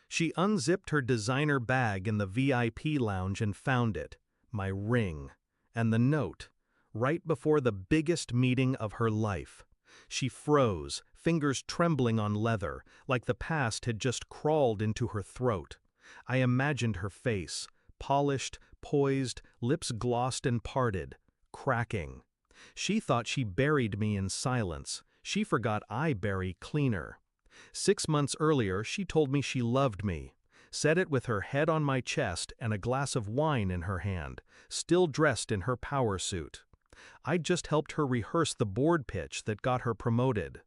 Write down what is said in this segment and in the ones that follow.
She unzipped her designer bag in the VIP lounge and found it, my ring, and the note, right before the biggest meeting of her life. She froze, fingers trembling on leather, like the past had just crawled into her throat. I imagined her face, polished, poised, lips glossed and parted, cracking. She thought she buried me in silence. She forgot I bury cleaner. 6 months earlier, she told me she loved me. Said it with her head on my chest and a glass of wine in her hand, still dressed in her power suit. I'd just helped her rehearse the board pitch that got her promoted.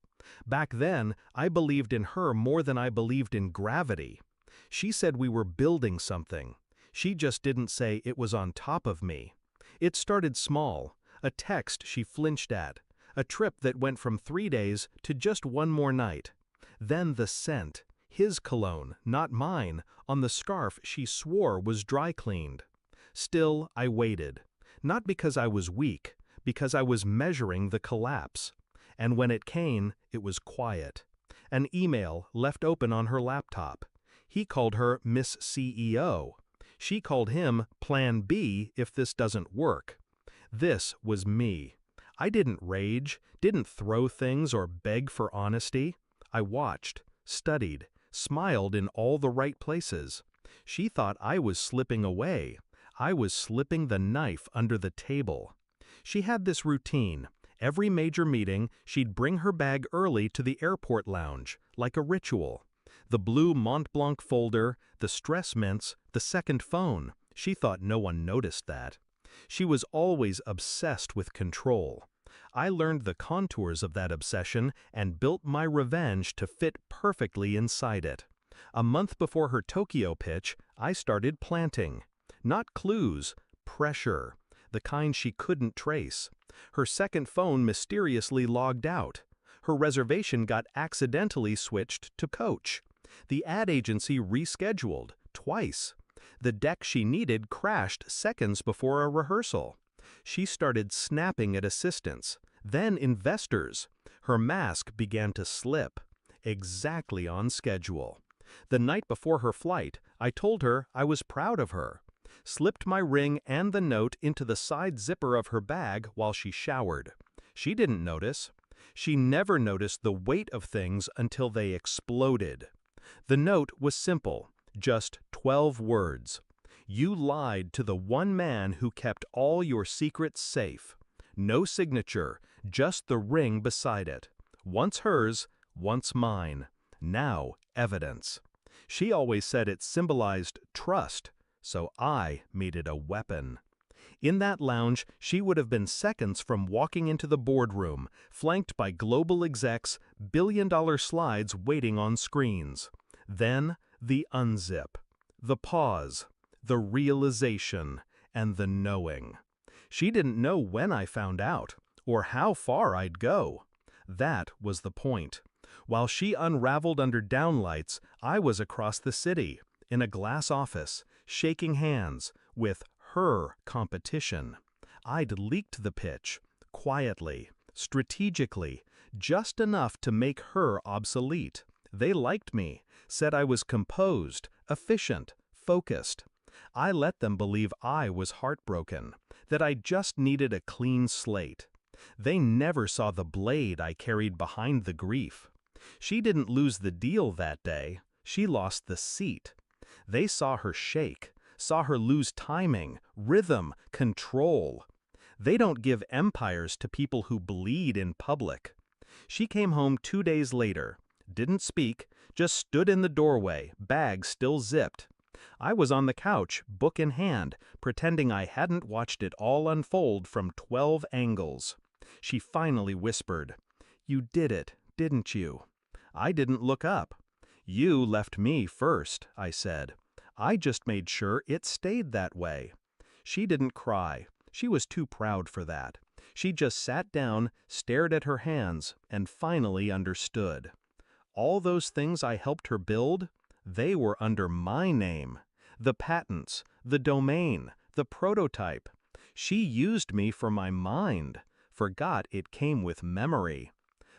Back then, I believed in her more than I believed in gravity. She said we were building something. She just didn't say it was on top of me. It started small, a text she flinched at, a trip that went from 3 days to just one more night. Then the scent, his cologne, not mine, on the scarf she swore was dry cleaned. Still, I waited. Not because I was weak, because I was measuring the collapse. And when it came, it was quiet. An email left open on her laptop. He called her Miss CEO. She called him Plan B if this doesn't work. This was me. I didn't rage, didn't throw things or beg for honesty. I watched, studied, smiled in all the right places. She thought I was slipping away. I was slipping the knife under the table. She had this routine. Every major meeting, she'd bring her bag early to the airport lounge, like a ritual. The blue Mont Blanc folder, the stress mints, the second phone. She thought no one noticed that. She was always obsessed with control. I learned the contours of that obsession and built my revenge to fit perfectly inside it. A month before her Tokyo pitch, I started planting. Not clues, pressure, the kind she couldn't trace. Her second phone mysteriously logged out. Her reservation got accidentally switched to coach. The ad agency rescheduled, twice. The deck she needed crashed seconds before a rehearsal. She started snapping at assistants, then investors. Her mask began to slip, exactly on schedule. The night before her flight, I told her I was proud of her. Slipped my ring and the note into the side zipper of her bag while she showered. She didn't notice. She never noticed the weight of things until they exploded. The note was simple, just 12 words. You lied to the one man who kept all your secrets safe. No signature, just the ring beside it. Once hers, once mine. Now evidence. She always said it symbolized trust, so I made it a weapon. In that lounge, she would have been seconds from walking into the boardroom, flanked by global execs, billion-dollar slides waiting on screens. Then, the unzip, the pause, the realization, and the knowing. She didn't know when I found out, or how far I'd go. That was the point. While she unraveled under downlights, I was across the city, in a glass office, shaking hands, with her competition. I'd leaked the pitch, quietly, strategically, just enough to make her obsolete. They liked me, said I was composed, efficient, focused. I let them believe I was heartbroken, that I just needed a clean slate. They never saw the blade I carried behind the grief. She didn't lose the deal that day, she lost the seat. They saw her shake, saw her lose timing, rhythm, control. They don't give empires to people who bleed in public. She came home 2 days later, didn't speak, just stood in the doorway, bag still zipped. I was on the couch, book in hand, pretending I hadn't watched it all unfold from 12 angles. She finally whispered, "You did it, didn't you?" I didn't look up. "You left me first," I said. "I just made sure it stayed that way." She didn't cry. She was too proud for that. She just sat down, stared at her hands, and finally understood. All those things I helped her build, they were under my name. The patents, the domain, the prototype. She used me for my mind, forgot it came with memory.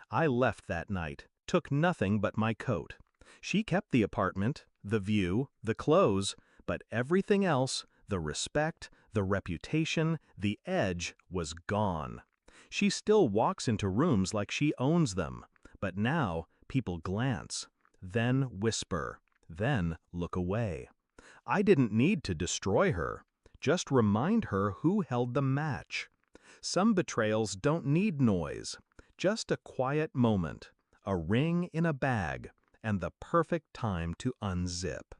I left that night, took nothing but my coat. She kept the apartment, the view, the clothes, but everything else, the respect, the reputation, the edge, was gone. She still walks into rooms like she owns them, but now people glance, then whisper, then look away. I didn't need to destroy her, just remind her who held the match. Some betrayals don't need noise, just a quiet moment, a ring in a bag, and the perfect time to unzip.